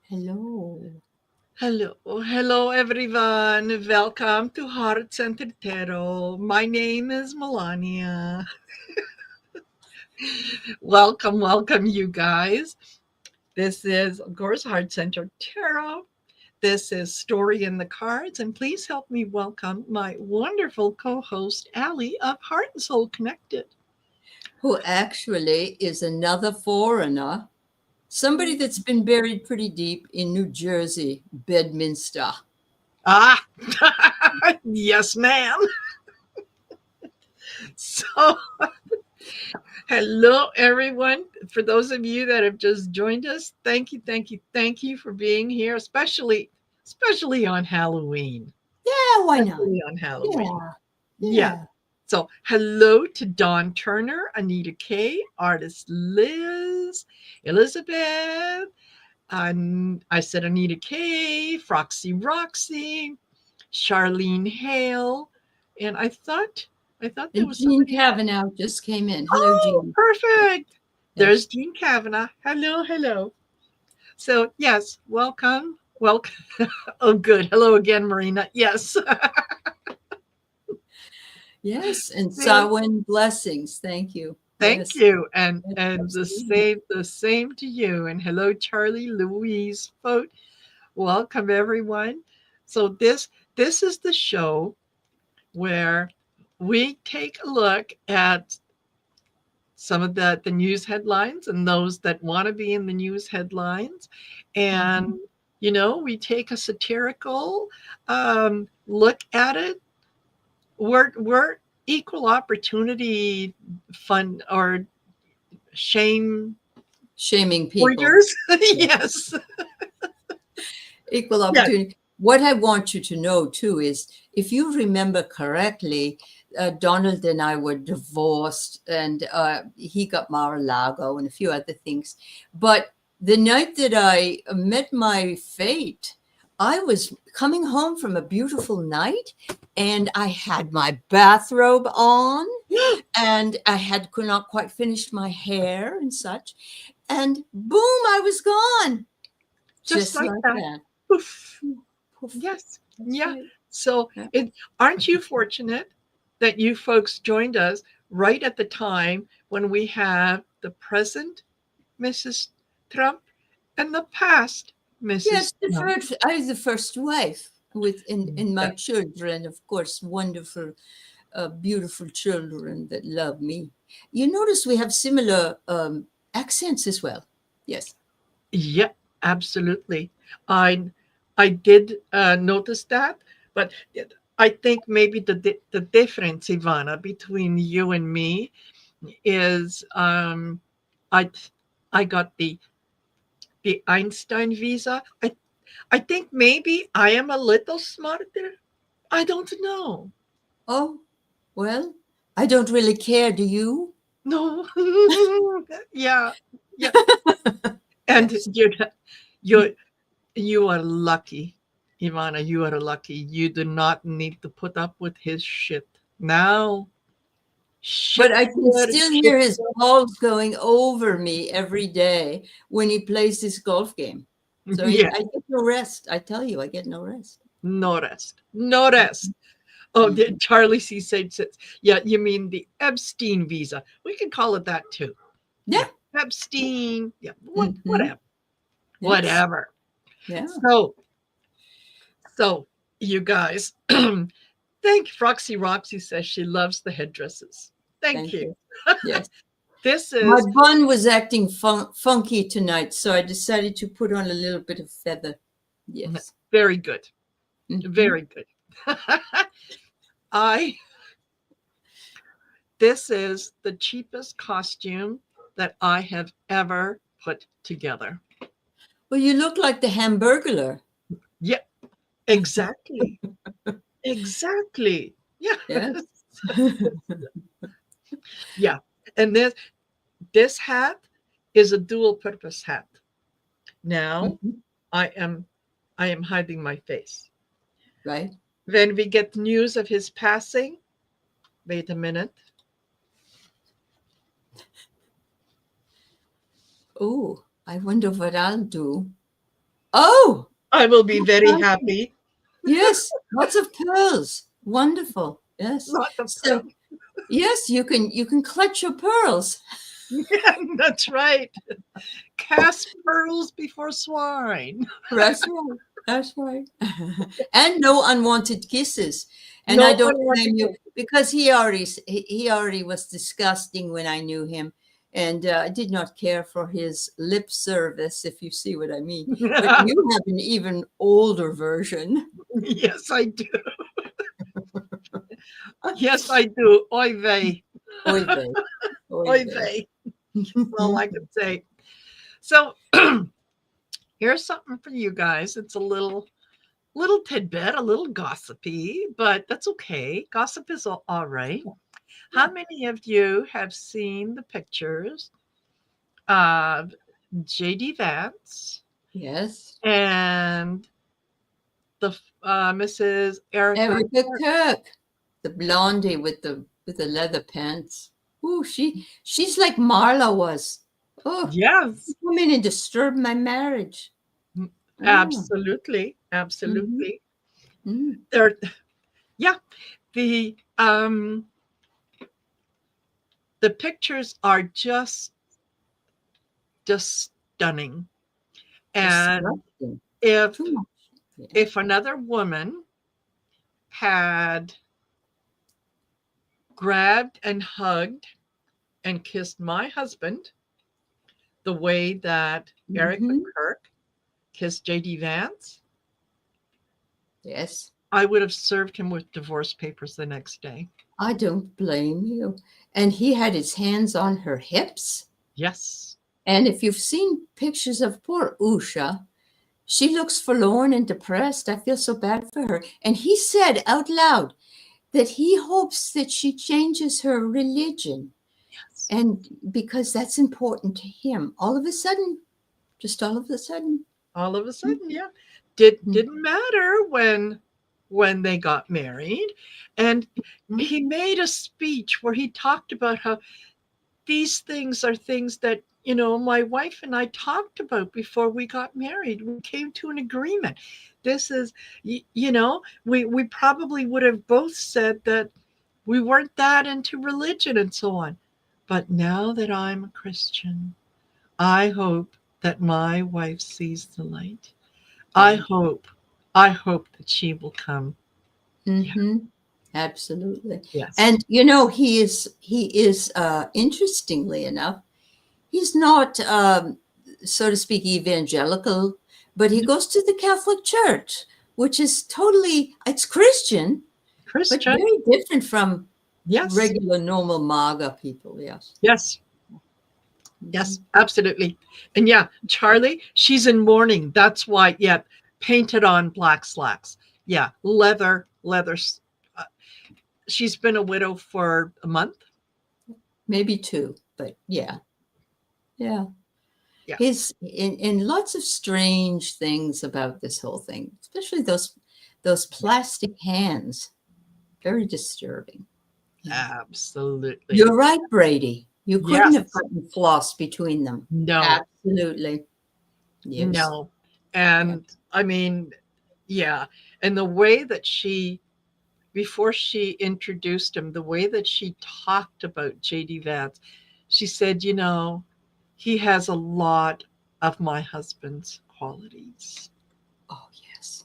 Hello. Hello everyone. Welcome to Heart Centered Tarot. My name is Melania. Welcome, you guys. This is, of course, Heart Centered Tarot. This is Story in the Cards, and please help me welcome my wonderful co-host, Aley of Heart and Soul Connected. Who actually is another foreigner, somebody that's been buried pretty deep in New Jersey, Bedminster. Ah, yes, ma'am. So, hello, everyone. For those of you that have just joined us, thank you for being here, especially on Halloween. Yeah, why not? Especially on Halloween. Yeah, Yeah. yeah. So, hello to Dawn Turner, Anita Kay, artist Liz, Elizabeth, and I said Anita Kay, Froxy Roxy, Charlene Hale, and I thought there And was Jean somebody else. Kavanaugh just came in. Hello, Oh, Jean. perfect. There's Yes. Jean Kavanaugh. Hello. So, yes, welcome. Welcome. Oh, good. Hello again, Marina. Yes. Yes, and And Samhain blessings. Thank you. thank Yes. you. And Yes, and absolutely. the same to you. And hello, Charlie, Louise, Fote. Welcome, everyone. So this is the show where we take a look at some of the news headlines and those that want to be in the news headlines. And, Mhm. we take a satirical look at it. We're equal opportunity fun or shame Shaming people. pointers. Yes. Yes. Equal Yes. opportunity. What I want you to know too is if you remember correctly, Donald and I were divorced and he got Mar-a-Lago and a few other things. But the night that I met my fate, I was coming home from a beautiful night and I had my bathrobe on and could not quite finish my hair and such. And boom, I was gone. Just Just like like that. that. Poof. Poof. Yes. That's Yeah. right. So Yeah. aren't you fortunate that you folks joined us right at the time when we have the present Mrs. Trump and the past Mrs. Yes, the Trump? first, I was the first wife with in my Yeah. children, of course, wonderful, beautiful children that love me. You notice we have similar accents as well. Yes. Yeah, absolutely. I I did notice that, but I think maybe the difference, Ivana, between you and me is I I got the Einstein visa. I think maybe I am a little smarter. I don't know. Oh, well, I don't really care. Do you? No. Yeah. Yeah. And Yes. you're you are lucky, Ivana. You are lucky. You do not need to put up with his shit. Now, But shit I can good, still shit hear his good. balls going over me every day when he plays his golf game. So Yeah, I get no rest. I tell you, I get no rest. no rest. No rest. Oh, Mhm. Charlie C. says, yeah, you mean the Epstein visa. We can call it that too. Yeah. Yeah, Epstein. Yeah, Hmm. whatever. Yes. Whatever. Yeah. So, so you guys, thank Froxy Roxy says she loves the headdresses. Thank Thank you. you. Yes. This My is bun was acting funky tonight, so I decided to put on a little bit of feather. Yes. very good. Hmm. Very good. I This is the cheapest costume that I have ever put together. Well, you look like the Hamburglar. Yeah, exactly. Exactly. Yeah. Yes. Yeah. And this hat is a dual purpose hat. Now Mhm. I am I am hiding my face. Right. When we get news of his passing, wait a minute. Oh, I wonder what I'll do. Oh, I will be how very exciting. happy. Yes, lots of pearls. Wonderful. Yes. Not the So yes, you can clutch your pearls. That's right. Cast pearls before swine. That's right. That's right. And no unwanted kisses. And I No don't unwanted blame you kiss. because he already was disgusting when I knew him, and I did not care for his lip service, if you see what I mean. But you have an even older version. Yes, I do. Yes, I do. Oy vey. Oy vey, oy Oy vey. vey. All I can say. So here's something for you guys. It's a little tidbit, a little gossipy, but that's okay. Gossip is all right. How many of you have seen the pictures of JD Vance Yes. and the Mrs. Erica Erica Kirk? Kirk, the blondie with the leather pants. Ooh, she's like Marla was. Oh, Yes, come in and disturb my marriage. Oh. absolutely, Mm-hmm. absolutely. Mm. There, yeah. The pictures are just stunning. And Disgusting. if Too much. Yeah. if another woman had grabbed and hugged and kissed my husband the way that Erica Mm-hmm. Kirk kissed JD Vance, Yes. I would have served him with divorce papers the next day. I don't blame you. And he had his hands on her hips. Yes. And if you've seen pictures of poor Usha, she looks forlorn and depressed. I feel so bad for her. And he said out loud that he hopes that she changes her religion. Yes. And because that's important to him. All of a sudden, just all of a sudden. All of a sudden, Mhm. yeah. Didn't matter when they got married. And Mhm. he made a speech where he talked about how these things are things that my wife and I talked about before we got married. We came to an agreement. This is we probably would have both said that we weren't that into religion and so on, but now that I'm a Christian, I hope that my wife sees the light. i Yeah. hope I hope that she will come. Yeah. Mm-hmm. Absolutely. Yes. And he is interestingly enough, he's not so to speak evangelical, but he goes to the Catholic Church, which is totally it's Christian, but Christian. very different from Yes. regular normal MAGA people. Yes. Yes. Mhm. Yes, absolutely. And yeah, Charlie, she's in mourning. That's why, yeah, painted on black slacks. Yeah, leather. Uh, she's been a widow for a month. Maybe two, but yeah. Yeah. Yeah. His in lots of strange things about this whole thing, especially those Yeah, plastic hands. Very disturbing. Yeah. absolutely. You're right, Brady. You couldn't have Yes. gotten floss between them. No, Absolutely. Yes. no. Yeah. And I mean, yeah. And the way that before she introduced him, the way that she talked about JD Vance, she said, he has a lot of my husband's qualities. Oh, yes.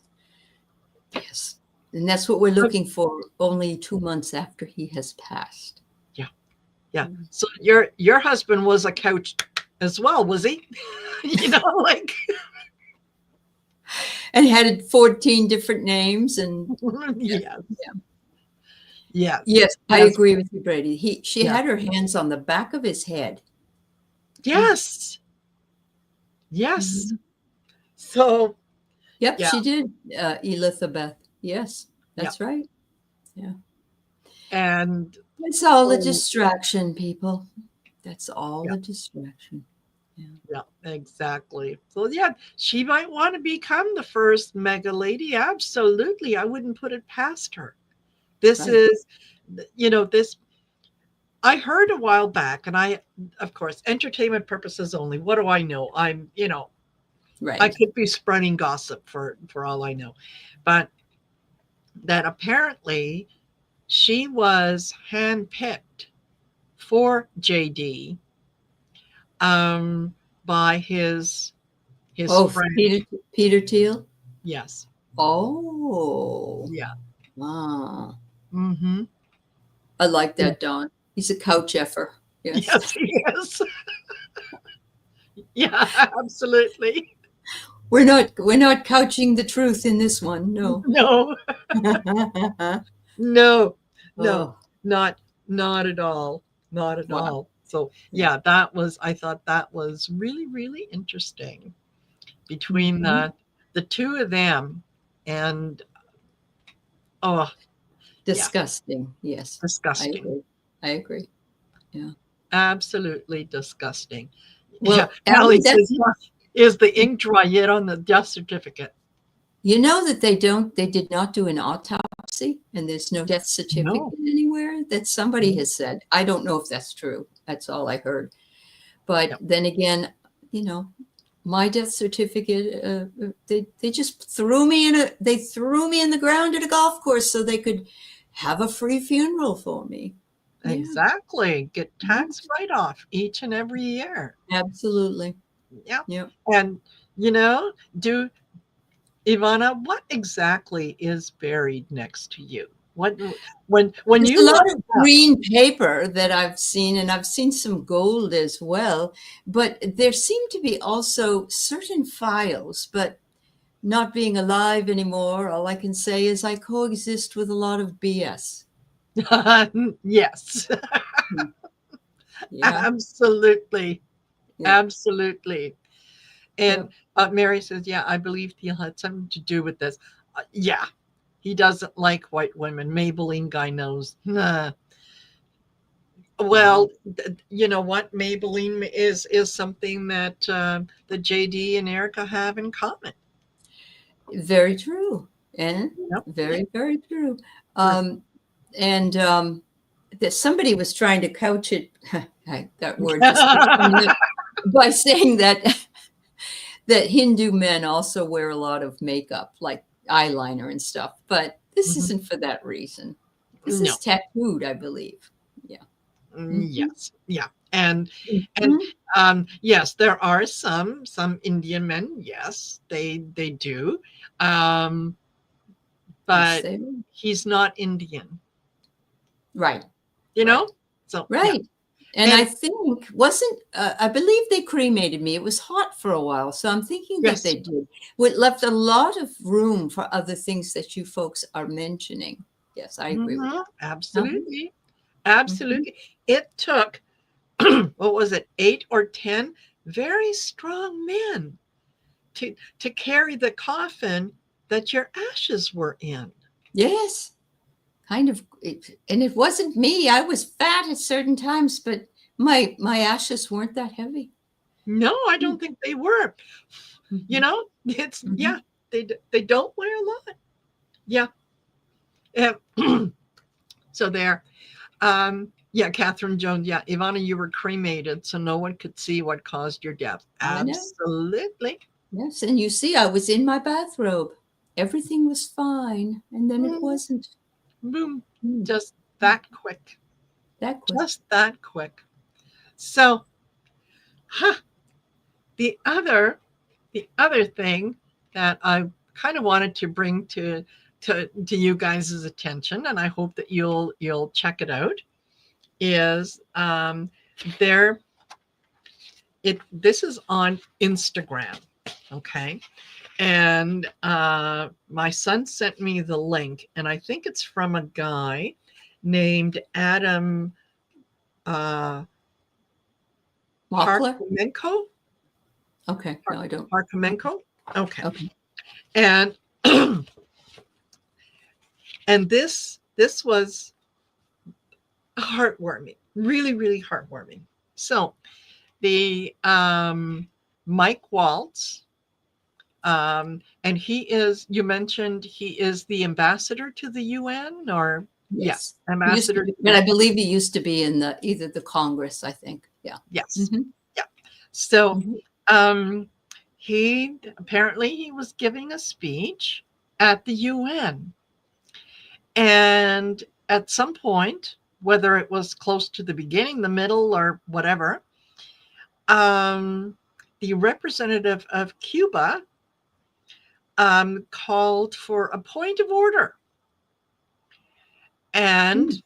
Yes. And that's what we're looking for only 2 months after he has passed. Yeah, yeah. Mm. So your husband was a couch as well, was he? Like And had 14 different names and yeah. yes, yes, Yes, I yes, agree with you, Brady. She yeah, had her hands on the back of his head. Mm. yes, yes. Mhm. So Yep, yeah, she did, Elizabeth. Yes, yeah, that's right. Yeah. and It's all a oh distraction, people. That's all yeah, a distraction. Yeah, yeah, exactly. So yeah, she might want to become the first mega lady. Absolutely, I wouldn't put it past her. This right. is, this I heard a while back, and of course, entertainment purposes only. What do I know? I'm. I Right. could be spreading gossip for all I know, but that apparently she was handpicked for JD, um, by his Oh, friend. Peter Thiel. Yes. Oh, Yeah. wow. Mm-hmm. I like Yeah. that, Don. He's a couch effer. Yes. Yes, he is. Yeah, absolutely. We're not couching the truth in this one. No. No, no, no, Oh, not not at all. Not at wow. all. So Yeah. yeah, that was, I thought that was really, really interesting between Mhm. the two of them. And oh yeah, Disgusting. Yes. I disgusting. agree. I agree. Yeah. Absolutely disgusting. Yeah. Well, Aley, Allie that's says, yeah, is the ink dry yet on the death certificate? you know that they did not do an autopsy and there's no death No. certificate anywhere that somebody has said. I don't know if that's true. That's all I heard. But Yep. then again, you know, my death certificate, they just threw me they threw me in the ground at a golf course so they could have a free funeral for me. Yeah. Exactly. Get Mhm. tax write off each and every year. Absolutely. Yeah. Yeah. And do Ivana, what exactly is buried next to you? What when There's a you lot look of up? green paper that I've seen, and I've seen some gold as well. But there seem to be also certain files, but not being alive anymore, all I can say is I coexist with a lot of BS. Yes, Hmm. Yeah. absolutely, Yeah. absolutely. Yeah. And Mary says, "Yeah, I believe Thiel had something to do with this." Yeah, he doesn't like white women. Maybelline guy knows. Nah. Wow. Well, you know what? Maybelline is something that the JD and Erica have in common. Very true. And Yep. very, very true. We're Um, and that somebody was trying to couch it. That word just keeps coming up by saying that that Hindu men also wear a lot of makeup, like eyeliner and stuff. But this Mhm. isn't for that reason. This is No. tattooed, I believe. Yeah. Hmm. Yes. Yeah. And Hmm. yes, there are some Indian men. Yes, they do. Um, Yes, but they do. he's not Indian, Right. you Right. know? So yeah. Right. And I And think wasn't I believe they cremated me. It was hot for a while, so I'm thinking that yes. they did. It left a lot of room for other things that you folks are mentioning. Yes, I agree with Mhm. that. Uh-huh. Absolutely. Mhm. Absolutely. It took what was it, 8 or 10 very strong men to carry the coffin that your ashes were in. Yes, kind of. And it wasn't me. I was fat at certain times, but my ashes weren't that heavy. No, I don't think they were. Mm-hmm. It's yeah, Hmm. they don't wear a lot. Yeah. So there. Yeah, Catherine Jones. Yeah, Ivana, you were cremated, so no one could see what caused your death. I know. Absolutely. Yes, and you see, I was in my bathrobe. Everything was fine, and then it Mm, wasn't. boom. Mm. Just that quick. That quick. Just that quick. So, huh, the other the other thing that I kind of wanted to bring to you guys' attention, and I hope that you'll check it out, is there it this is on Instagram, okay? And my son sent me the link, and I think it's from a guy named Adam uh, Mockler? Parkhomenko. Okay. No, I don't. Okay. Parkhomenko. Okay, Okay. and and this was heartwarming, really, really heartwarming. So the Mike Waltz, and he is, you mentioned he is the ambassador to the UN, or yeah, Yes. He used to ambassador to be, the but I believe he used to be in the either the Congress, I think. Yeah. yes, Hmm. yeah. So Hmm. um, He was giving a speech at the UN. And at some point, whether it was close to the beginning, the middle, or whatever, the representative of Cuba called for a point of order. And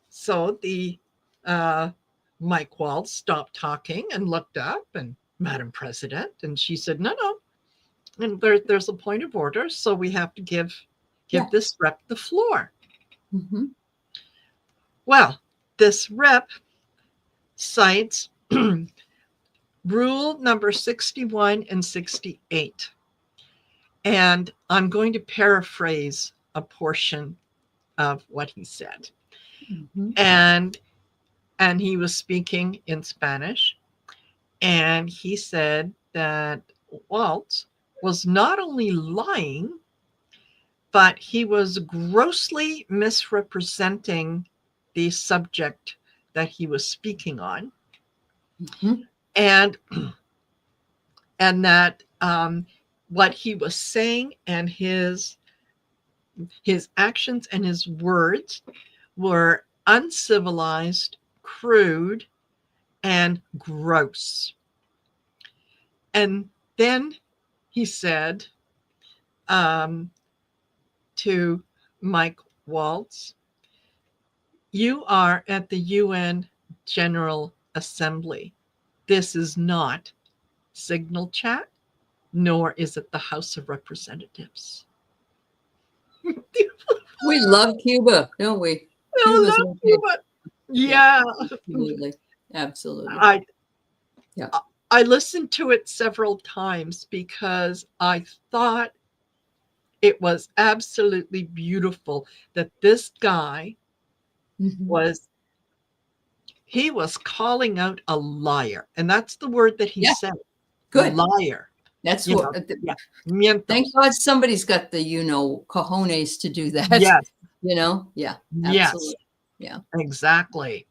so the Mike Waltz stopped talking and looked up, and Madam President, and she said, no, and there's a point of order, so we have to give this rep the floor. Mm-hmm. Well, this rep cites rule number 61 and 68. And I'm going to paraphrase a portion of what he said. Mm-hmm. And he was speaking in Spanish. And he said that Waltz was not only lying, but he was grossly misrepresenting the subject that he was speaking on. Mm-hmm. And that what he was saying and his actions and his words were uncivilized, crude, and gross. And then he said to Mike Waltz, you are at the UN General Assembly. This is not Signal Chat, nor is it the House of Representatives. We love Cuba, don't we? I love Cuba. Yeah. Absolutely. Absolutely. I listened to it several times because I thought it was absolutely beautiful that this guy was calling out a liar. And that's the word that he said. Good. Liar. That's what. Thank God somebody's got the, cojones to do that. Yes. Yeah. Absolutely. Yeah. Exactly.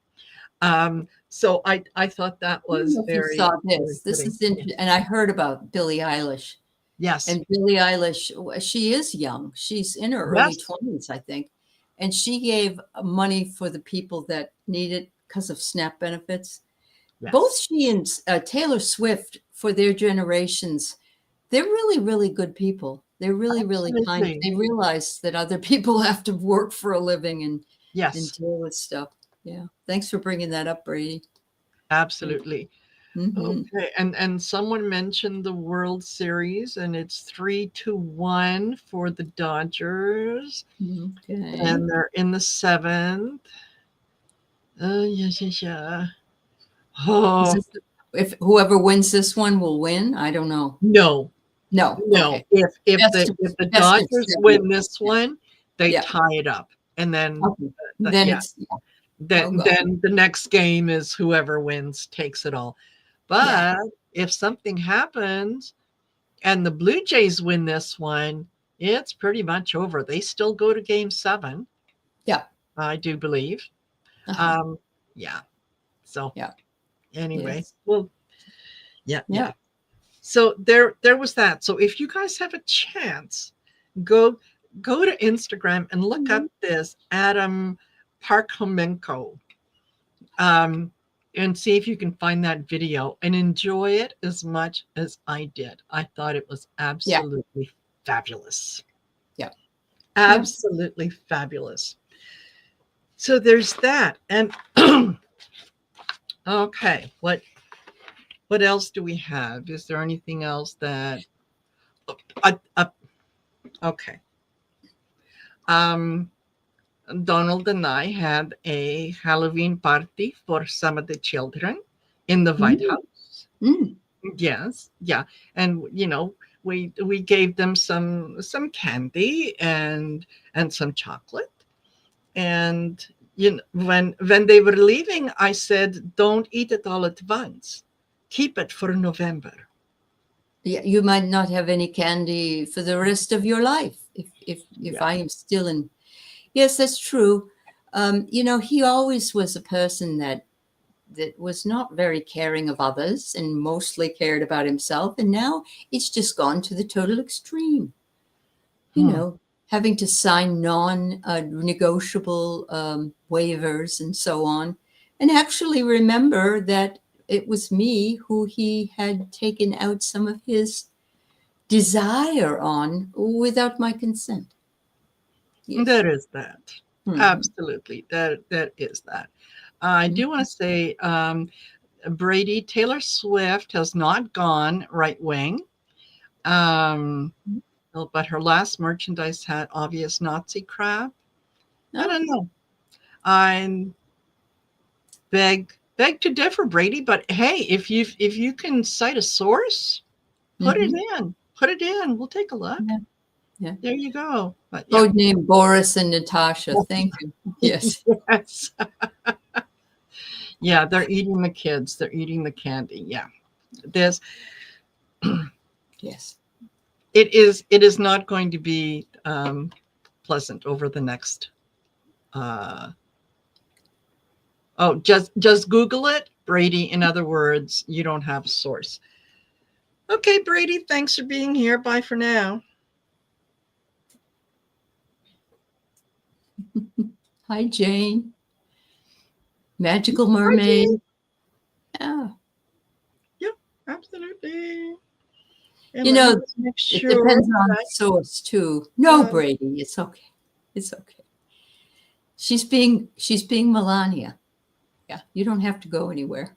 So I thought that was very. Saw this. This is interesting. And I heard about Billie Eilish. Yes. And Billie Eilish, she is young. She's in her early 20s, I think. And she gave money for the people that need it because of SNAP benefits. Yes. Both she and Taylor Swift, for their generations, they're really, really good people. They're really, really kind. They realize that other people have to work for a living and deal with stuff. Yeah. Thanks for bringing that up, Brady. Absolutely. Okay. And someone mentioned the World Series, and it's 3-1 for the Dodgers. Okay. And they're in the 7th. Yeah. Oh. If whoever wins this one will win, I don't know. No. Okay. If the Dodgers win this one, they tie it up, and then then the next game is whoever wins takes it all. But if something happens and the Blue Jays win this one, it's pretty much over. They still go to Game 7. Yeah, I do believe. So anyway, well, yeah. So there was that. So if you guys have a chance, go to Instagram and look up this Adam Parkhomenko, and see if you can find that video and enjoy it as much as I did. I thought it was absolutely fabulous. Yeah. Absolutely fabulous. So there's that. And okay, what else do we have? Is there anything else that okay. Donald and I had a Halloween party for some of the children in the White House. Yes, yeah, and we gave them some candy and some chocolate, and when they were leaving, I said, "Don't eat it all at once. Keep it for November." Yeah, you might not have any candy for the rest of your life if I am still in. Yes, that's true. He always was a person that that was not very caring of others and mostly cared about himself. And now it's just gone to the total extreme, having to sign non-negotiable waivers and so on. And actually remember that it was me who he had taken out some of his desire on without my consent. Yes. There is that. Mhm. Absolutely. That is that. I do want to say, Brady, Taylor Swift has not gone right wing. But her last merchandise had obvious Nazi crap. I don't know. I beg to differ, Brady. But hey, if you can cite a source, put it in. Put it in. We'll take a look. Yeah. There you go. But, Code name Boris and Natasha. Thank you. Yes. Yes. Yeah, they're eating the kids. They're eating the candy. Yeah. This. Yes. It is not going to be pleasant over the next. Just Google it, Brady. In other words, you don't have a source. Okay, Brady, thanks for being here. Bye for now. Hi, Jane. Magical Mermaid. Yeah. Yep, absolutely. And it depends on the source too. No, Brady, it's okay. It's okay. She's being Melania. Yeah, you don't have to go anywhere.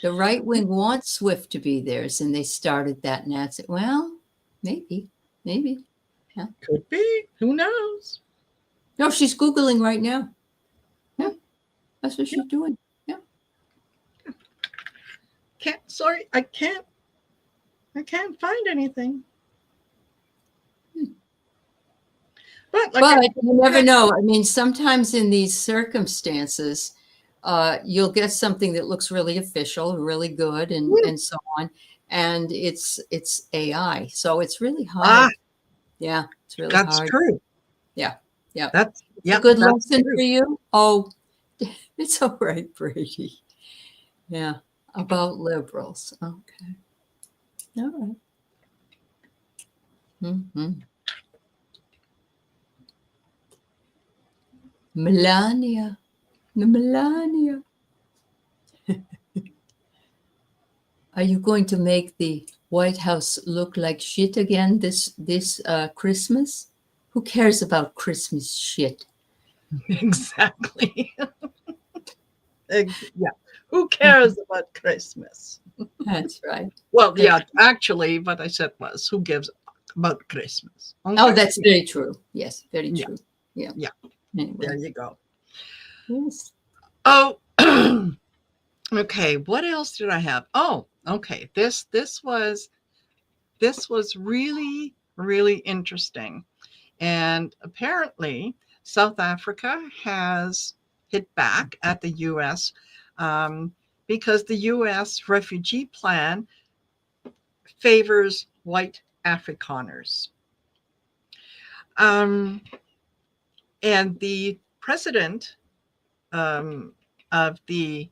The right wing wants Swift to be theirs, and they started that, and that's it. Well, maybe. Yeah. Could be. Who knows? No, she's Googling right now. Yeah, that's what she's doing. Yeah. I can't find anything. But you never know. I mean, sometimes in these circumstances, you'll get something that looks really official, really good, and so on. And it's AI, so it's really hard. Yeah, it's really hard. That's true. Yeah. That's a good lesson for you. Oh, it's all right, Brady. Yeah, about liberals. Okay. All right. Melania. Are you going to make the White House look like shit again this Christmas? Who cares about Christmas shit? Exactly. Yeah. Who cares about Christmas? That's right. Well, yeah, actually, what I said was, who gives about Christmas? Okay. Oh, that's very true. Yes, very true. Yeah. Anyway. There you go. Yes. Oh, okay. What else did I have? Oh, okay. This was really, really interesting. And apparently, South Africa has hit back at the U.S. Because the U.S. refugee plan favors white Afrikaners. And the president of the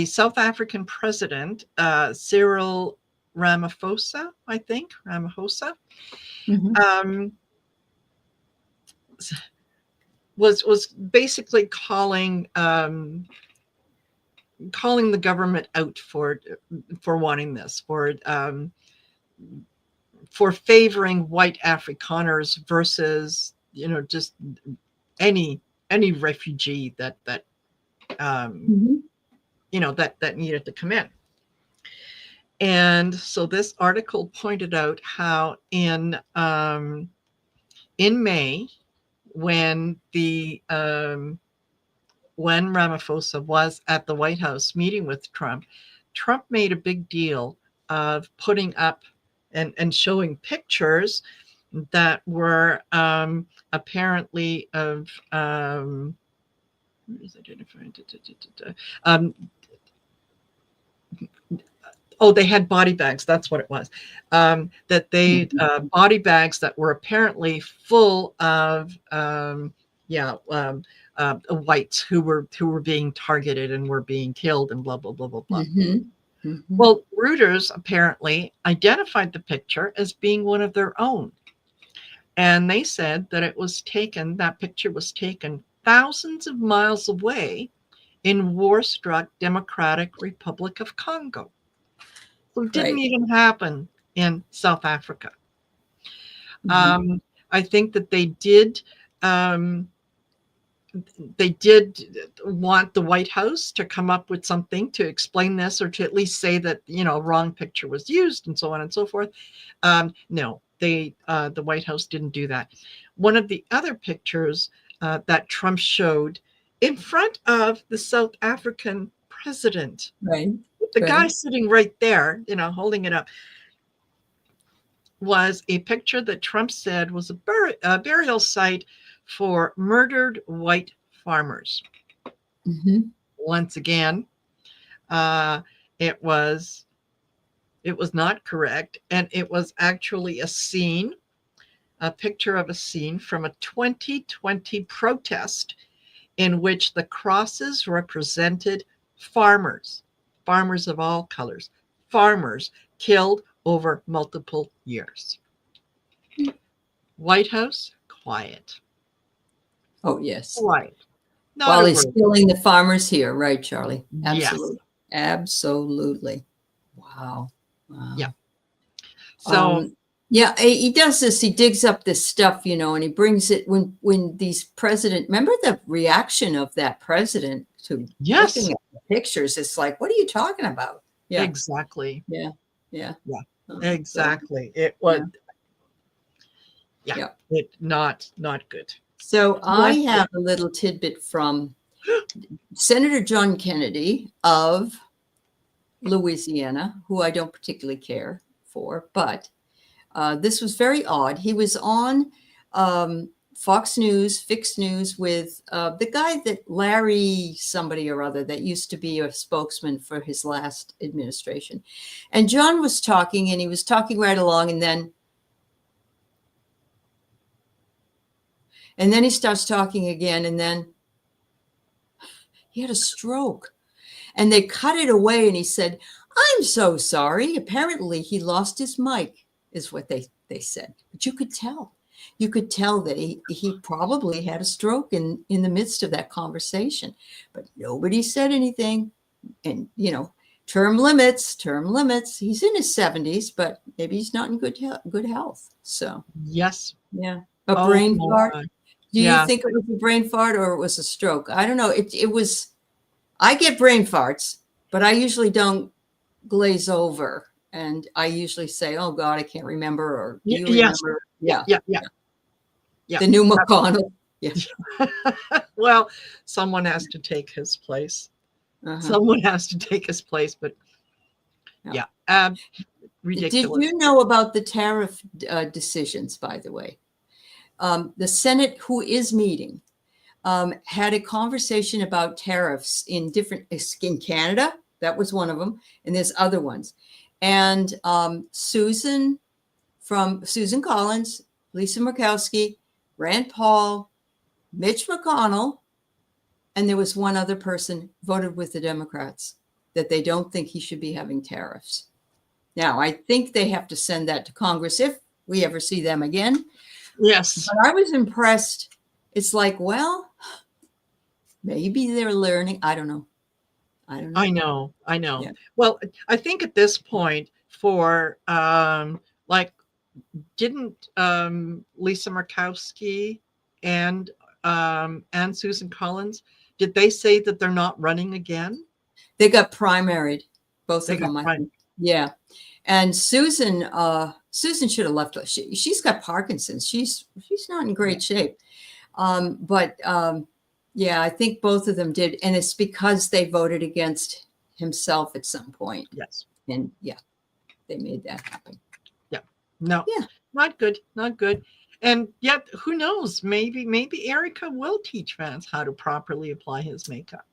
South African president, Cyril Ramaphosa, I think, was basically calling the government out for wanting this, for favoring white Afrikaners versus just any refugee that needed to come in. And so this article pointed out how in May, when Ramaphosa was at the White House meeting with Trump made a big deal of putting up and showing pictures that were apparently of they had body bags. That's what it was. Body bags that were apparently full of yeah, whites who were being targeted and were being killed and blah blah blah blah blah. Mm-hmm. Mm-hmm. Well, Reuters apparently identified the picture as being one of their own, and they said that that picture was taken thousands of miles away in war-struck Democratic Republic of Congo. So it didn't Right. even happen in South Africa. Mm-hmm. I think that um, they did want the White House to come up with something to explain this, or to at least say that, wrong picture was used and so on and so forth. No, the White House didn't do that. One of the other pictures that Trump showed in front of the South African president, Right. the guy Right. sitting right there, holding it up, was a picture that Trump said was a burial site for murdered white farmers. Mm-hmm. Once again, uh, it was not correct, and it was actually a picture of a scene from a 2020 protest in which the crosses represented farmers of all colors, farmers killed over multiple years. White House, quiet. Oh, yes. Quiet. Not While a he's word. killing the farmers here, right, Charlie? Yes. Absolutely. Absolutely. Wow. Yeah. Wow. So, Yeah, he does this. He digs up this stuff, and he brings it when these president. Remember the reaction of that president to yes, looking at the pictures? It's like, what are you talking about? Yeah, exactly. yeah, yeah. Yeah, So exactly. It was, yeah, yeah, yeah. it not good. So I Not good. have a little tidbit from Senator John Kennedy of Louisiana, who I don't particularly care for, but this was very odd. He was on Fox News, Fixed News, with the guy that Larry somebody or other that used to be a spokesman for his last administration. And John was talking, and he was talking right along, and then he starts talking again, and then he had a stroke. And they cut it away, and he said, "I'm so sorry." Apparently, he lost his mic, is what they said. But you could tell. You could tell that he probably had a stroke in the midst of that conversation. But nobody said anything. And, term limits, term limits. He's in his 70s, but maybe he's not in good health. So, Yes. yeah. A Oh brain fart. my. Do you Yeah. think it was a brain fart or it was a stroke? I don't know. It was. I get brain farts, but I usually don't glaze over. And I usually say, "Oh God, I can't remember." Or, "Do you Yes. remember?" Yeah. Yeah. Yeah. Yeah. Yeah. Yeah. The new McConnell. Yeah. Well, someone has to take his place. Uh-huh. Someone has to take his place, but Yeah. yeah, Did ridiculous. you know about the tariff decisions, by the way? The Senate, who is meeting, had a conversation about tariffs in Canada. That was one of them. And there's other ones. And Susan Collins, Lisa Murkowski, Rand Paul, Mitch McConnell, and there was one other person voted with the Democrats that they don't think he should be having tariffs. Now, I think they have to send that to Congress if we ever see them again. Yes. But I was impressed. It's like, well, maybe they're learning. I don't know. I know. Yeah. Well, I think at this point, for like, didn't Lisa Murkowski and Susan Collins, did they say that they're not running again? They got primaried, both They of got them, I prime. think. Yeah. And Susan should have left. She's got Parkinson's. She's not in great shape. Yeah, I think both of them did. And it's because they voted against himself at some point. Yes. And yeah, they made that happen. Yeah. No. Yeah. Not good. Not good. And yet, who knows? Maybe Erica will teach Vance how to properly apply his makeup.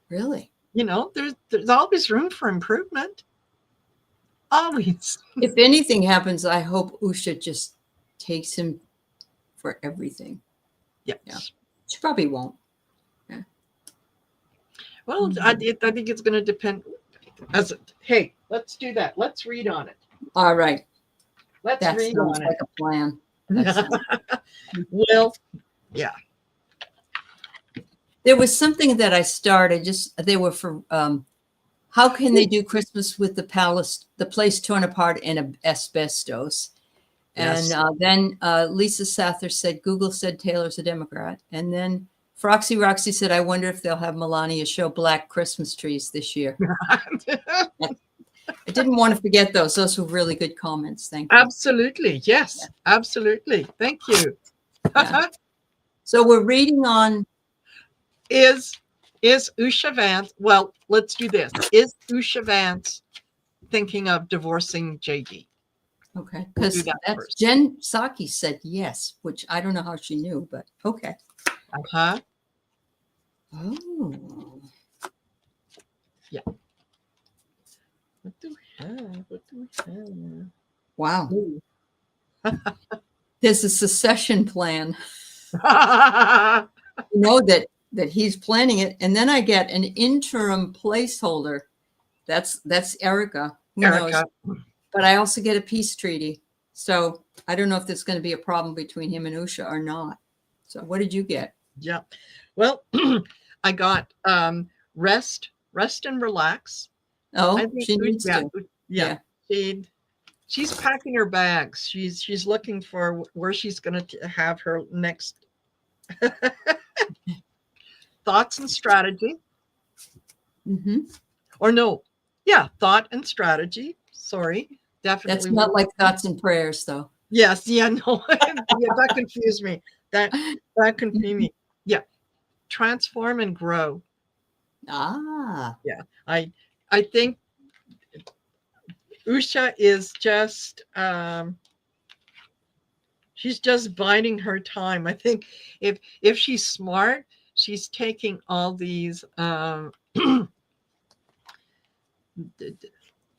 Really? There's always room for improvement. Always. If anything happens, I hope Usha just takes him for everything. Yes. Yeah. She probably won't. Yeah. Well, I think it's going to depend. Hey, let's do that. Let's read on it. All right. Let's That read sounds on like it. a plan. That sounds- Well, yeah. There was something that I started. They were for how can they do Christmas with the place torn apart and asbestos? Yes. And then Lisa Sather said, Google said Taylor's a Democrat. And then Froxy Roxy said, I wonder if they'll have Melania show black Christmas trees this year. I didn't want to forget those. Those were really good comments. Thank you. Absolutely. Yes, Yeah. absolutely. Thank you. Yeah. So we're reading on. Is Usha Vance, well, let's do this. Is Usha Vance thinking of divorcing JD? Okay. We'll Because do that that's first. Jen Psaki said yes, which I don't know how she knew, but okay. Uh-huh. Oh. Yeah. What do we have? What do we have? Wow. Ooh. There's a secession plan. Yeah. You know that he's planning it. And then I get an interim placeholder. That's Erica. Who Erica. knows? But I also get a peace treaty. So I don't know if there's going to be a problem between him and Usha or not. So what did you get? Yeah. Well, I got rest and relax. Oh, I think she needs to. Yeah. She's packing her bags. She's looking for where she's going to have her next thoughts and strategy. Mm-hmm. Or no, yeah, thought and strategy. Sorry, definitely. That's not like thoughts and prayers, though. Yes, yeah, no, yeah, that confused me. That confused me. Yeah, transform and grow. Ah, Yeah, I think Usha is just she's just biding her time. I think if she's smart, she's taking all these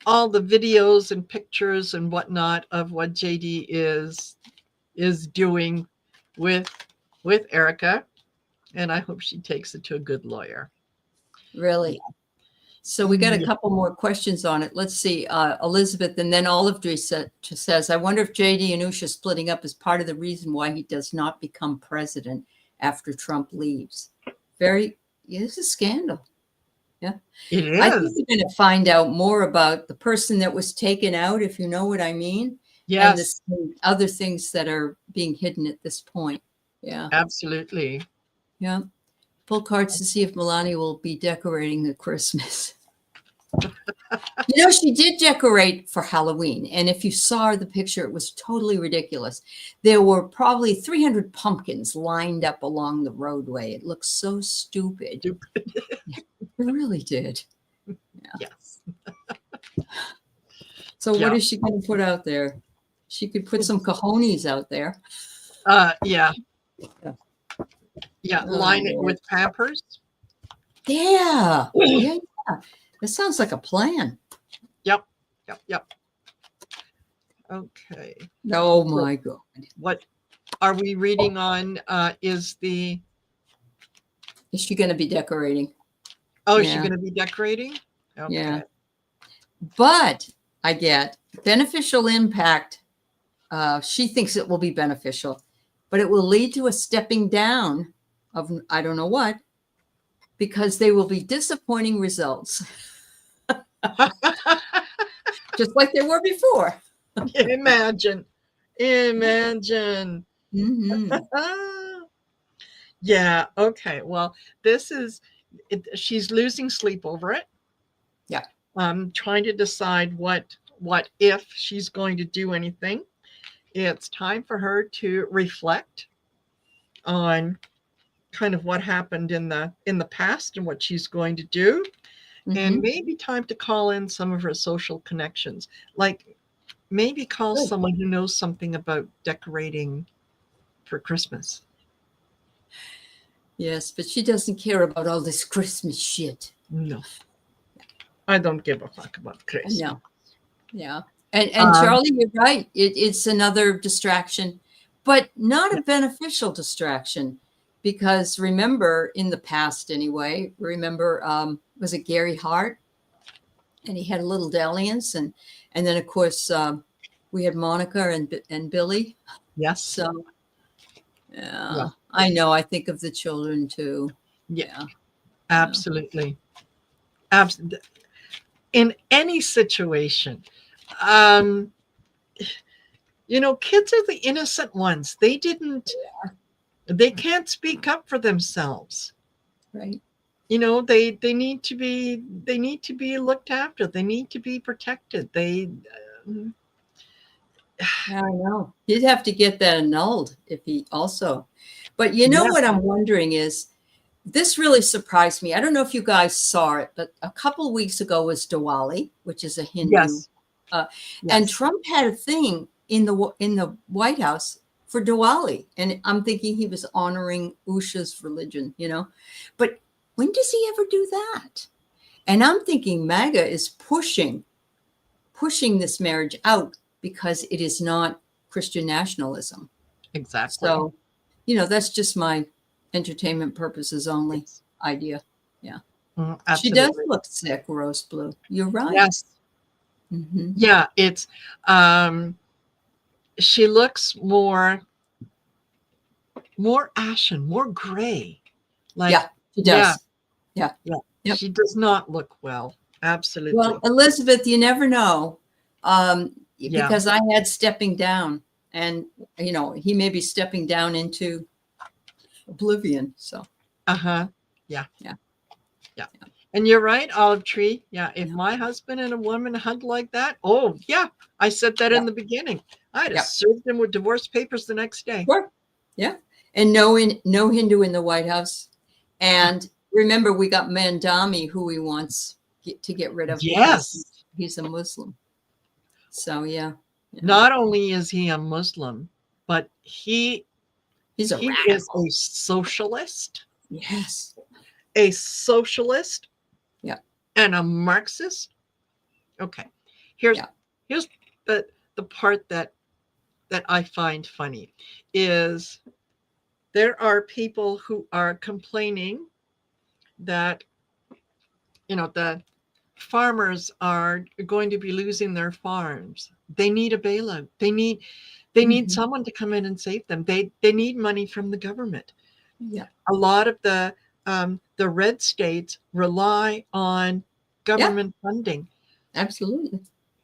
all the videos and pictures and whatnot of what JD is doing with Erica, and I hope she takes it to a good lawyer. really? So we got a couple more questions on it. Let's see. Elizabeth, and then Olive Tree says, I wonder if JD and Usha splitting up is part of the reason why he does not become president after Trump leaves. It's a scandal. Yeah. It is. I think we're going to find out more about the person that was taken out, if you know what I mean. Yes. And the other things that are being hidden at this point. Yeah. Absolutely. Yeah. Pull cards to see if Melania will be decorating the Christmas. You know, she did decorate for Halloween. And if you saw the picture, it was totally ridiculous. There were probably 300 pumpkins lined up along the roadway. It looked so stupid. It really did. Yeah. Yes. So what is she going to put out there? She could put some cojones out there. Yeah. Yeah, line it with Pampers. Yeah. Yeah. That sounds like a plan. Yep. Okay. Oh my God. What are we reading on? Is she going to be decorating? Oh, is she going to be decorating? Okay. Yeah. But I get beneficial impact. She thinks it will be beneficial, but it will lead to a stepping down of I don't know what, because they will be disappointing results. Just like they were before. Imagine. Mm-hmm. Yeah. Okay. Well, she's losing sleep over it. Yeah. Trying to decide what if she's going to do anything. It's time for her to reflect on kind of what happened in the past and what she's going to do. Mm-hmm. And maybe time to call in some of her social connections, like maybe call someone who knows something about decorating for Christmas. Yes, but she doesn't care about all this Christmas shit. No, I don't give a fuck about Christmas. No. Yeah. And Charlie, you're right. It's another distraction, but not a beneficial distraction. because remember, in the past anyway, was it Gary Hart? And he had a little dalliance, and then of course we had Monica and Billy. Yes. So yeah, Yeah. I know. I think of the children too. Yeah. Yeah. Absolutely. In any situation, um, kids are the innocent ones. They can't speak up for themselves. Right. They need to be looked after. They need to be protected. I know. He'd have to get that annulled if he also. But Yeah. what I'm wondering is, this really surprised me. I don't know if you guys saw it, but a couple of weeks ago was Diwali, which is a Hindu, Yes. and Yes. Trump had a thing in the White House for Diwali, and I'm thinking he was honoring Usha's religion, But when does he ever do that? And I'm thinking MAGA is pushing this marriage out because it is not Christian nationalism. Exactly. So, that's just my entertainment purposes only Yes. idea. Yeah. She does Absolutely. look sick, Rose Blue. You're right. Yes. Mm-hmm. Yeah. It's she looks more ashen, more gray. Like, Yeah, she yeah, does. Yeah. yeah. Yep. She does not look well. Absolutely. Well, Elizabeth, you never know. Yeah. Because I had stepping down, and he may be stepping down into oblivion. So Uh-huh. Yeah. yeah. Yeah. And you're right, Olive Tree. Yeah. If Yeah. my husband and a woman hugged like that, oh yeah. I said that in the beginning. I'd have Yep. served them with divorce papers the next day. Sure. Yeah. And no Hindu in the White House. And remember, we got Mandami, who he wants to get rid of Yes. because he's a Muslim. So yeah. Not only is he a Muslim, but he is a socialist. Yes. A socialist. Yeah. And a Marxist. Okay. Here's the part that I find funny is there are people who are complaining that the farmers are going to be losing their farms. They need a bailout. They need someone to come in and save them. They need money from the government. Yeah. A lot of the red states rely on government funding. Absolutely.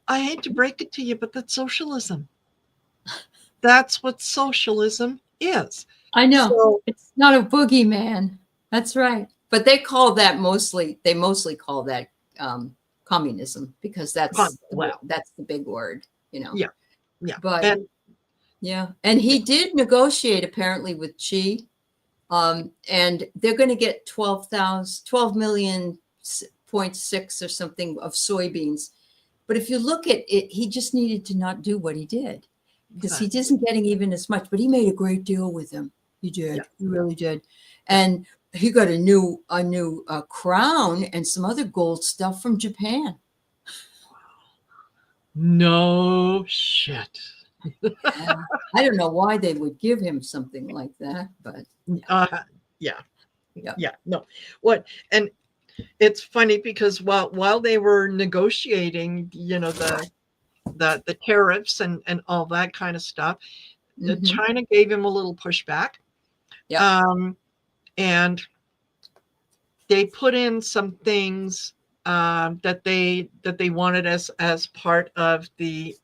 I hate to break it to you, but that's socialism. That's what socialism is. I know. So, it's not a boogeyman. That's right. But they mostly call that communism, because that's the big word, Yeah. Yeah. But and he did negotiate apparently with Xi, and they're going to get 12 million 0.6 or something of soybeans. But if you look at it, he just needed to not do what he did, because he isn't getting even as much. But he made a great deal with him. He did. Yeah. He really did. And he got a new crown and some other gold stuff from Japan. No shit. I don't know why they would give him something like that, but no. What? And it's funny because while they were negotiating, the tariffs and all that kind of stuff, China gave him a little pushback. Yeah. And they put in some things that they wanted as part of the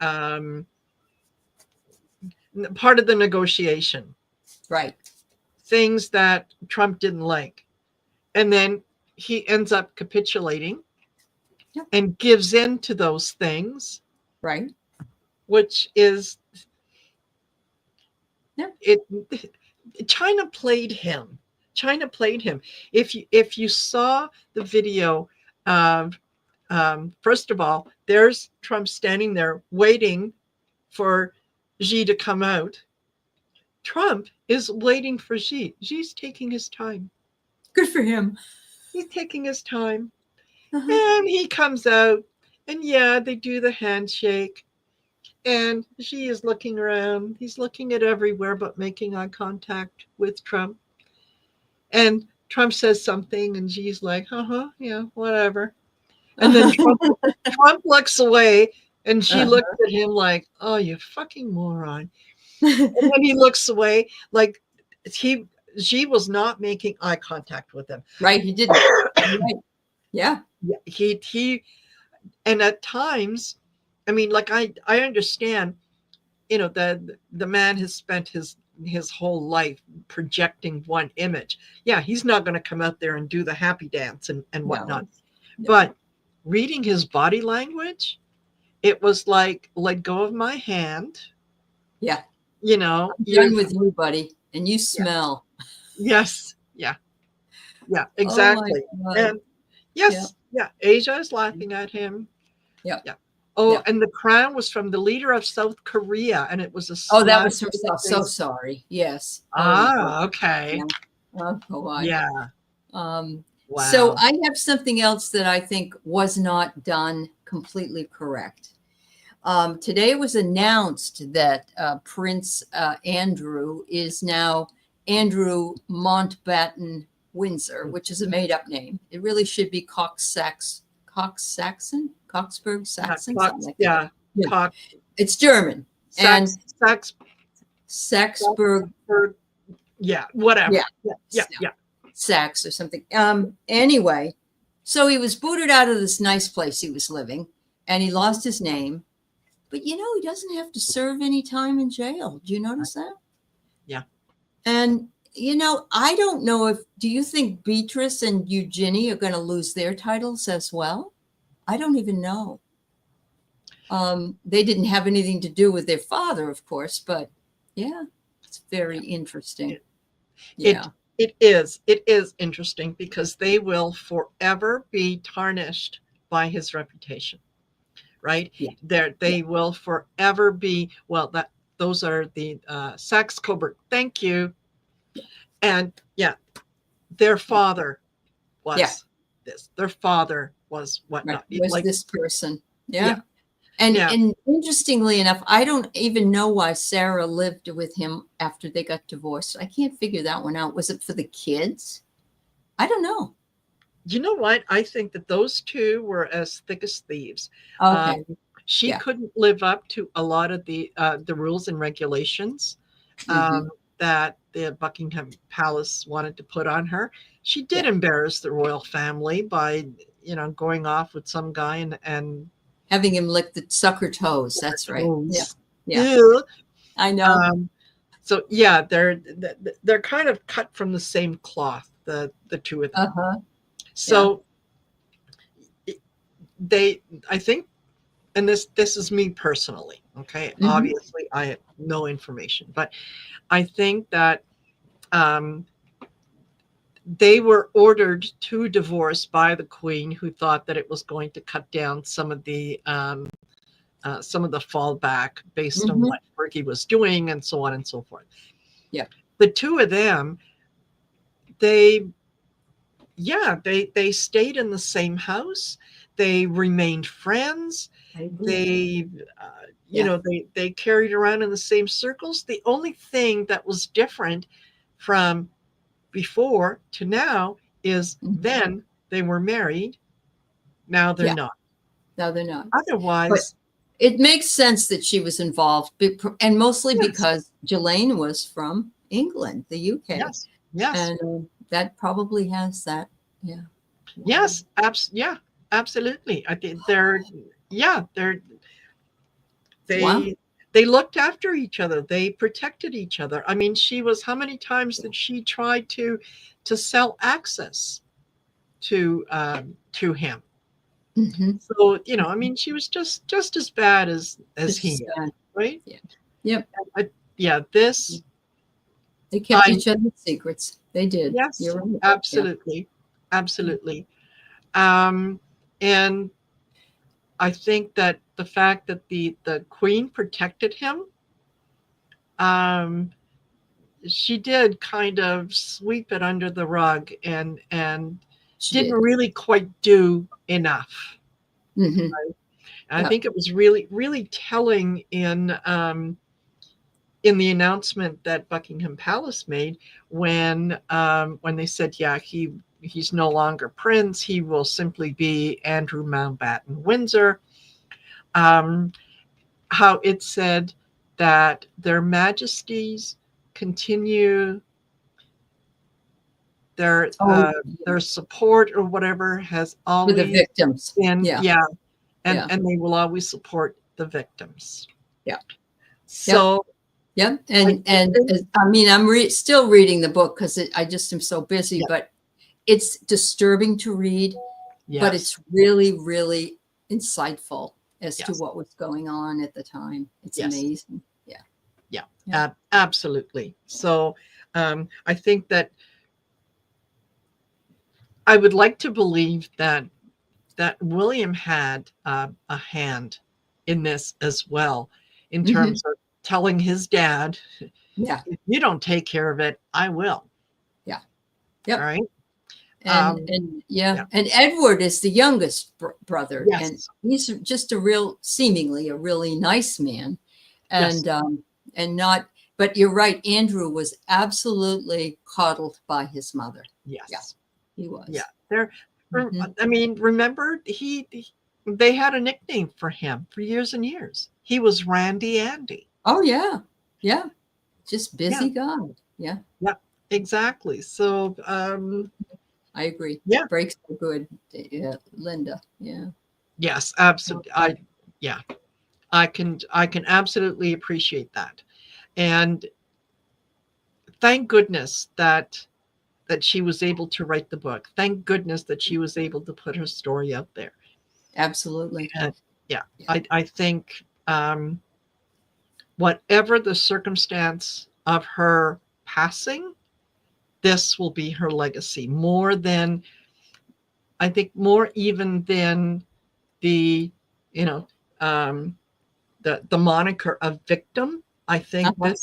negotiation. Right. Things that Trump didn't like. And then he ends up capitulating and gives in to those things. Right. Which is China played him. If you saw the video of first of all, there's Trump standing there waiting for Xi to come out. Trump is waiting for Xi. Xi's taking his time. Good for him. He's taking his time. And he comes out, and they do the handshake. And Xi is looking around. He's looking at everywhere but making eye contact with Trump. And Trump says something, and Xi's like, yeah, whatever. And then Trump looks away, and Xi looks at him like, oh, you fucking moron. And then he looks away, like Xi was not making eye contact with him. Right, he didn't. Right. Yeah. He and at times, I mean, like I understand, the man has spent his whole life projecting one image. Yeah, he's not going to come out there and do the happy dance and whatnot. No. But reading his body language, it was like, let go of my hand. Yeah. You know, I'm done with you, buddy. And you smell. Yes. Yeah, exactly. Oh, And yes, yeah, Asia is laughing at him. Yeah. Oh, and the crown was from the leader of South Korea, and it was a Oh, that was from so sorry. Yes. Okay. Oh, God. Yeah. Wow. Wow. So I have something else that I think was not done completely correct. Today it was announced that Prince Andrew is now Andrew Mountbatten Windsor, which is a made-up name. It really should be Coxburg Saxon, something like that. Yeah. It's German. Saxburg. Yeah, whatever. Yeah. Sax or something. Anyway, so he was booted out of this nice place he was living, and he lost his name. But he doesn't have to serve any time in jail. Do you notice that? Yeah. And I don't know do you think Beatrice and Eugenie are going to lose their titles as well? I don't even know. They didn't have anything to do with their father, of course, but yeah, it's very interesting. Yeah. It is interesting because they will forever be tarnished by his reputation, right? Yeah. They will forever be, those are the Saxe Coburg. Thank you. And their father was this. Their father was whatnot. Right. Was this person. Yeah. And interestingly enough, I don't even know why Sarah lived with him after they got divorced. I can't figure that one out. Was it for the kids? I don't know. You know what? I think that those two were as thick as thieves. Okay. She couldn't live up to a lot of the rules and regulations that the Buckingham Palace wanted to put on her. She did embarrass the royal family by, going off with some guy and having him lick the sucker toes. That's right. Yeah. I know. So they're kind of cut from the same cloth, the two of them. So I think, and this is me personally, okay? Obviously I have no information, but I think that they were ordered to divorce by the Queen, who thought that it was going to cut down some of the fallback based on what Fergie was doing and so on and so forth. Yeah. The two of them, they stayed in the same house. They remained friends. They, they carried around in the same circles. The only thing that was different from before to now is then they were married. Now they're not. No, they're not. Otherwise, but it makes sense that she was involved, and mostly because Ghislaine was from England, the UK. Yes. And that probably has that. Yeah. Yes. Absolutely. I think they looked after each other. They protected each other. I mean, how many times did she try to sell access to him? So, I mean, she was just as bad as he, right? Yeah. Yep. They kept each other's secrets. They did. Yes, you're right. Absolutely. And I think that the fact that the Queen protected him, she did kind of sweep it under the rug and didn't really quite do enough. Right? I think it was really, really telling in in the announcement that Buckingham Palace made when they said, yeah, he's no longer prince, he will simply be Andrew Mountbatten Windsor. Um, how it said that their majesties continue their Oh, their support or whatever has for the always victims. been, Yeah. yeah, Yeah. and they will always support the victims. Yeah. Yep. So Yep. I And think, I mean, I'm still reading the book because I just am so busy, yeah, but it's disturbing to read, but yes, it's really, really insightful as to yes, what was going on at the time. It's yes, amazing. Yeah. yeah, Yeah. absolutely. So I think that I would like to believe that William had a hand in this as well, in Hmm. terms of telling his dad, Yeah. if you don't take care of it, I will. Yeah. All Yep. right. And Um, yeah, yeah. and Edward is the youngest brother, and Yes. he's just seemingly a really nice man, Yes. and not. But you're right, Andrew was absolutely coddled by his mother. Yeah, Yes. he Yeah. was. There. Hmm. I mean, remember they had a nickname for him for years and years. He was Randy Andy. Oh yeah, yeah, just Yeah. busy guy. Yeah, Yeah. Exactly. So I agree. yeah. Breaks are good, yeah, Linda. Yeah. Yes. Absolutely. Yeah. I can absolutely appreciate that. And thank goodness that she was able to write the book. Thank goodness that she was able to put her story out there. Absolutely. And yeah, Yeah. I think whatever the circumstance of her passing, this will be her legacy more than, I think, more even than the, you know, um, the moniker of victim. I think Uh-huh.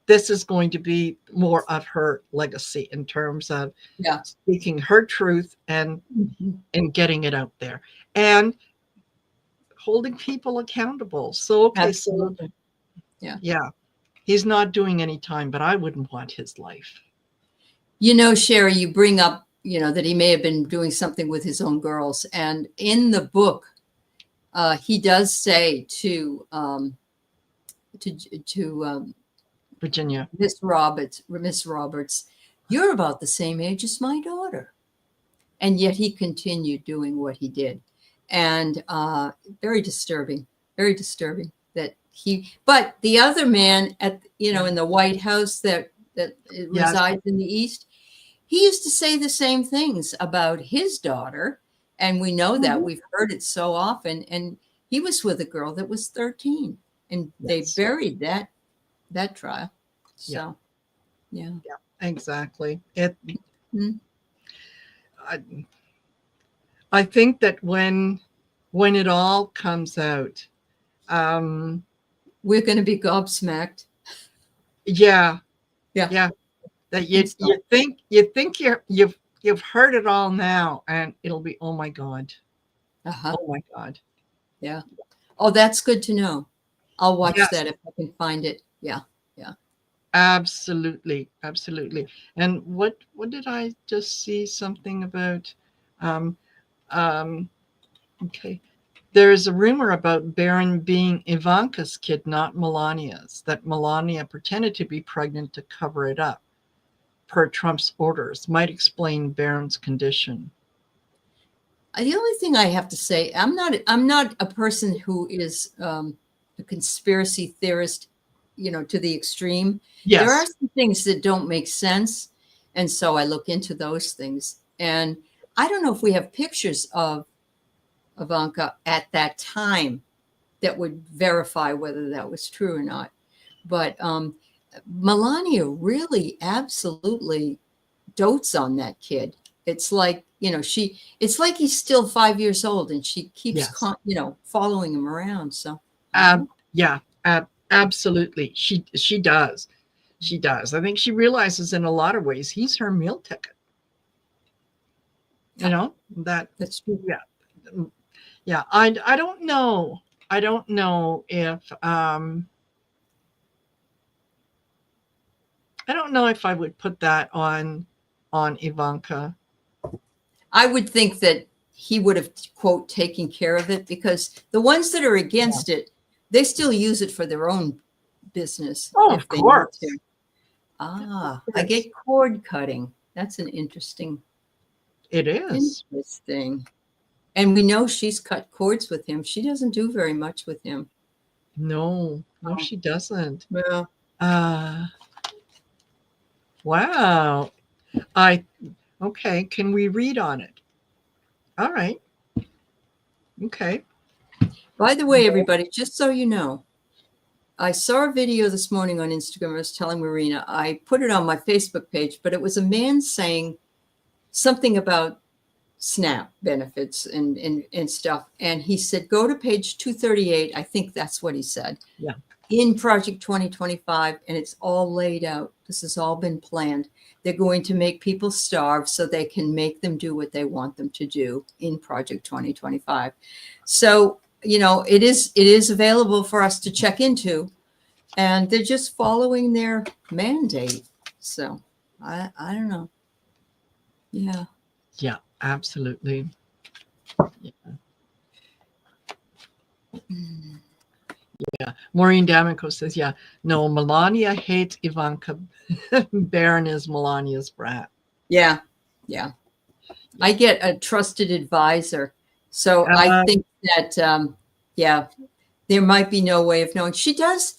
this is going to be more of her legacy in terms of Yeah. speaking her truth Mhm. and getting it out there and holding people accountable. So okay, so Absolutely. Yeah. yeah, he's not doing any time, but I wouldn't want his life. Sherry, you bring up, that he may have been doing something with his own girls. And in the book, he does say to Virginia. Miss Roberts, you're about the same age as my daughter. And yet he continued doing what he did. And very disturbing, very disturbing but the other man Yeah. in the White House that Yes. resides in the East, he used to say the same things about his daughter. And we know that Mhm. we've heard it so often. And he was with a girl that was 13 and they Yes. buried that trial. Yeah. So, yeah. Yeah. Exactly. It. Mhm. I, I think that when it all comes out, um, We're going to be gobsmacked. yeah, Yeah. yeah, that And so, you've heard it all now, and it'll be, oh my god, uh-huh. oh my god. Yeah. Oh, that's good to know. I'll watch Yes, that if I can find it. Yeah. Yeah. absolutely, absolutely. And what did I just see something about? Um, um, okay, there is a rumor about Barron being Ivanka's kid, not Melania's. That Melania pretended to be pregnant to cover it up, per Trump's orders. Might explain Barron's condition. The only thing I have to say, I'm not a person who is a conspiracy theorist, to the extreme. There are Yes. some things that don't make sense, and so I look into those things. And I don't know if we have pictures of Ivanka at that time that would verify whether that was true or not. But Melania really absolutely dotes on that kid. It's like, it's like he's still 5 years old and she keeps, Yes. following him around. So I don't know. Yeah. Absolutely. She does. She does. I think she realizes in a lot of ways he's her meal ticket. You Yeah, know that. that's true. Yeah. Yeah. I don't know. I don't know if I don't know if I would put that on Ivanka. I would think that he would have, quote, taken care of it, because the ones that are against it, they still use it for their own business Oh, if of they need course. to. Ah, I Yes. get cord cutting. That's an interesting. It is. Interesting. And we know she's cut cords with him. She doesn't do very much with him. No, Oh, she doesn't. yeah. Uh, wow. I Okay. Can we read on it? All right. Okay. By the way, everybody, just so you know, I saw a video this morning on Instagram. I was telling Marina, I put it on my Facebook page, but it was a man saying something about SNAP benefits and stuff. And he said, go to page 238. I think that's what he said. Yeah. In Project 2025, and it's all laid out. This has all been planned. They're going to make people starve so they can make them do what they want them to do in Project 2025. So, it is available for us to check into, and they're just following their mandate. So I don't know. Yeah. Yeah, absolutely. Yeah. Yeah. Maureen D'Amico says, yeah, no, Melania hates Ivanka. Barron is Melania's brat. Yeah. Yeah. I get a trusted advisor. So I think that, yeah, there might be no way of knowing. He does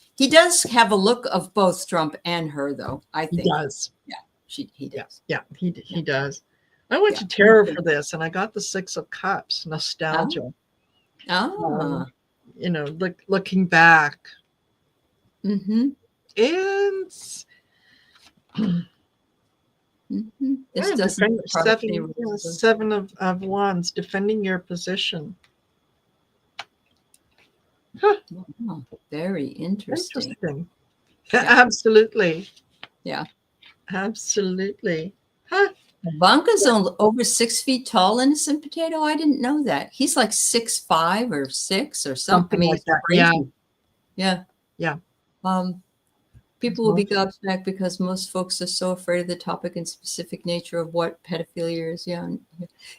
have a look of both Trump and her, though, I think. He does. Yeah, he does. Yeah, he does. I went to Tarot for this, and I got the Six of Cups, nostalgia. Ah. Looking back. Mm-hmm. And This doesn't seven of wands, defending your position. Huh. Wow, very interesting. Yeah. Absolutely. Yeah. Absolutely. Huh. Ivanka's over 6 feet tall, innocent potato. I didn't know that. He's like 6'5" or 6 or something. Like that. Yeah. Yeah. Yeah. People will be gobsmacked because most folks are so afraid of the topic and specific nature of what pedophilia is. Yeah.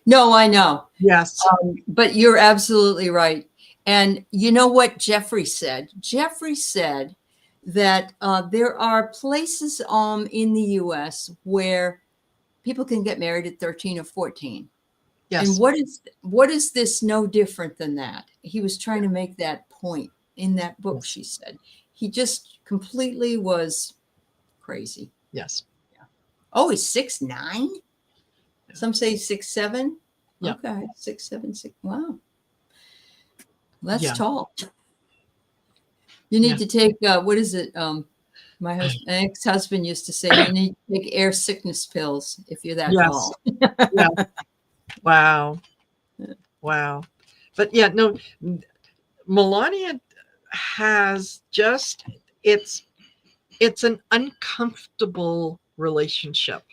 No, I know. Yes. But you're absolutely right. And you know what Jeffrey said? Jeffrey said that there are places in the U.S. where people can get married at 13 or 14. Yes. And what is this no different than that? He was trying to make that point in that book, yes. She said. He just completely was crazy. Yes. Yeah. Oh, he's 6'9"? Yeah. Some say 6'7". Yeah. Okay, 6'7", 6. Wow. That's tall. You need to take, what is it? My ex-husband used to say, you need to take air sickness pills if you're that tall. Yeah. Wow. Wow. But yeah, no, Melania has just, it's an uncomfortable relationship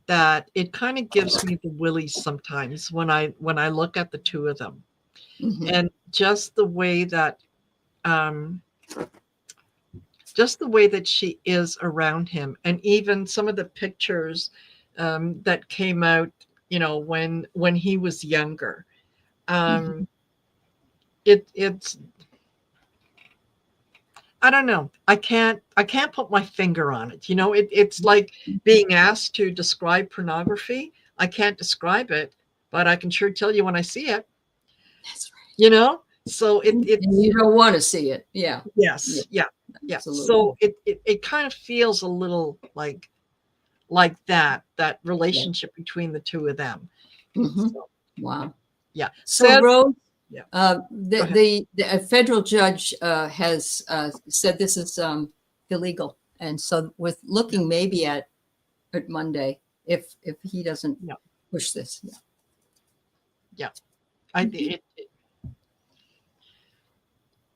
that it kind of gives me the willies sometimes when I look at the two of them. Mm-hmm. And just the way that she is around him, and even some of the pictures that came out, when he was younger, it's I don't know. I can't put my finger on it. It's like being asked to describe pornography. I can't describe it, but I can sure tell you when I see it. That's right. So and you don't want to see it. Yeah. Yes. Yeah. Absolutely. So it kind of feels a little like that relationship between the two of them. Mm-hmm. So, wow. Yeah. So Rose, the federal judge has said this is illegal, and so we're looking maybe at Monday if he doesn't push this. Yeah.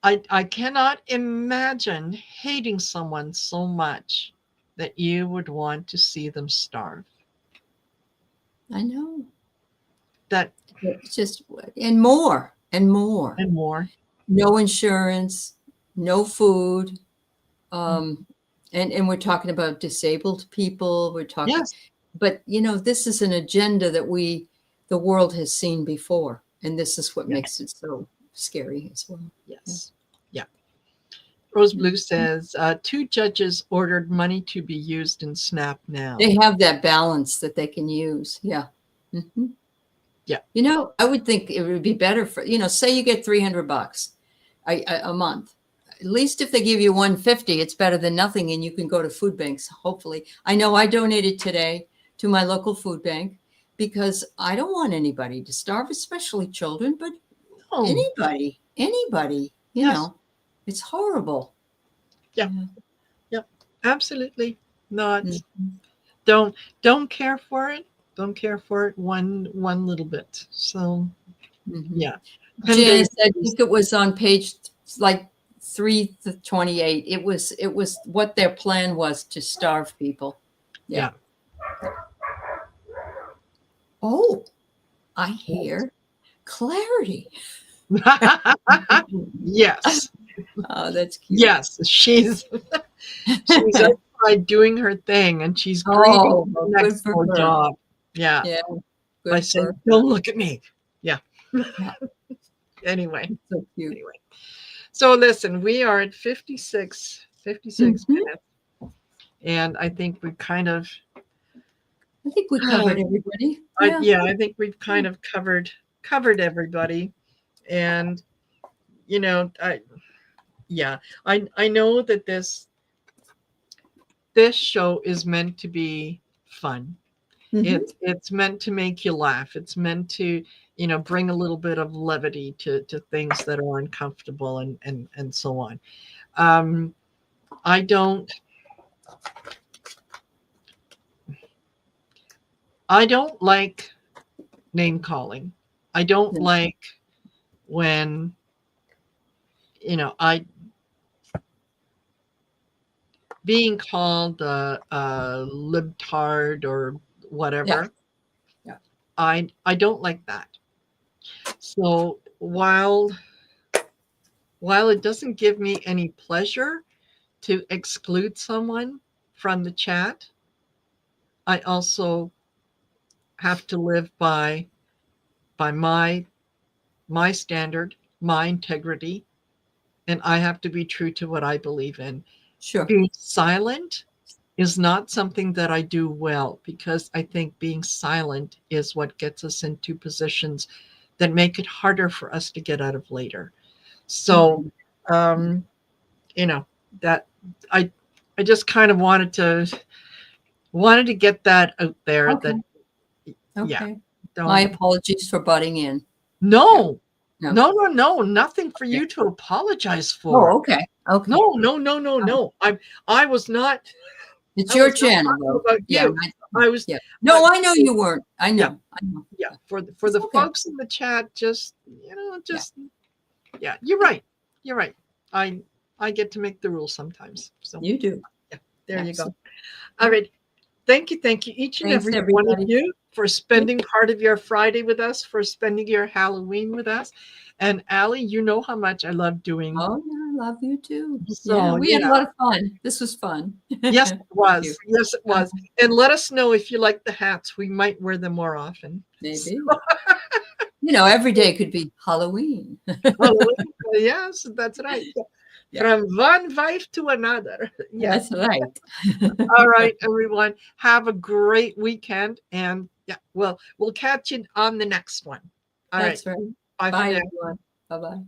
I cannot imagine hating someone so much that you would want to see them starve. I know. That it's just and more. No insurance, no food, And we're talking about disabled people. We're talking, Yes. but this is an agenda that the world has seen before, and this is what Yeah. makes it so scary as well. Yes. Yeah. Rose Yeah. Blue says 2 judges ordered money to be used in SNAP now. They have that balance that they can use. Yeah. Mm-hmm. Yeah. I would think it would be better for, say you get $300 a month. At least if they give you 150, it's better than nothing, and you can go to food banks. Hopefully, I know I donated today to my local food bank because I don't want anybody to starve, especially children, but Oh, anybody, yes. it's horrible. Yeah. Yep. Absolutely not. Mhm. Don't care for it. Don't care for it one little bit. So Mhm. yeah. Janice, I Is- think it was on page like 328. It was what their plan was to starve people. Yeah. Oh, I hear clarity. Yes. Oh, that's cute. Yes. She's outside doing her thing and she's greeting Oh, the well, good next for door her. dog. Yeah. Yeah, By good saying, for her. don't look at me. Yeah. Yeah, Anyway. so cute. Anyway. So listen, we are at 56 Mhm. minutes. And I think we kind of I think we covered everybody. Yeah. yeah, I think we've kind of covered everybody. And I know that this show is meant to be fun. Mhm. It's meant to make you laugh. It's meant to, bring a little bit of levity to things that are uncomfortable and so on. Um, I don't I don't like name calling. I don't Yeah. like when I being called a libtard or Yeah. whatever. Yeah. I don't like that. So while it doesn't give me any pleasure to exclude someone from the chat, I also have to live by my standard, my integrity, and I have to be true to what I believe in. Sure. Being silent is not something that I do well because I think being silent is what gets us into positions that make it harder for us to get out of later. So, Mhm. um, you know, that I I just kind of wanted to get that out there Okay. that yeah, Okay. My don't apologies for butting in. Yeah. no. No. No, nothing for Yeah. you to apologize Oh, for. okay. Okay. No. I was not It's I your was not channel, talking though. about Yeah. you. I was Yeah. I No, I know you weren't. I yeah, know. I know. yeah. Yeah. For It's the okay. folks in the chat, just Yeah. yeah, you're right. You're right. I get to make the rules sometimes. So You do. yeah, there you go. Absolutely. All right. Thank you, each and Thanks, every one of everybody. you, for Yeah. spending part of your Friday with us, for spending your Halloween with us. And Aley, you know how much I love doing. Oh, yeah. I love you too. Yeah. So We had a lot of fun. This was fun. yes, it Thank was. you. Yes, it was. And let us know if you like the hats. We might wear them more often. Maybe. Every day could be Halloween. Halloween. Yes, that's right. Yeah. From one wife to another. Yes. That's right. All right, everyone. Have a great weekend. And yeah, well, we'll catch you on the next one. All right. That's right. Bye for Bye, now. everyone. Bye-bye.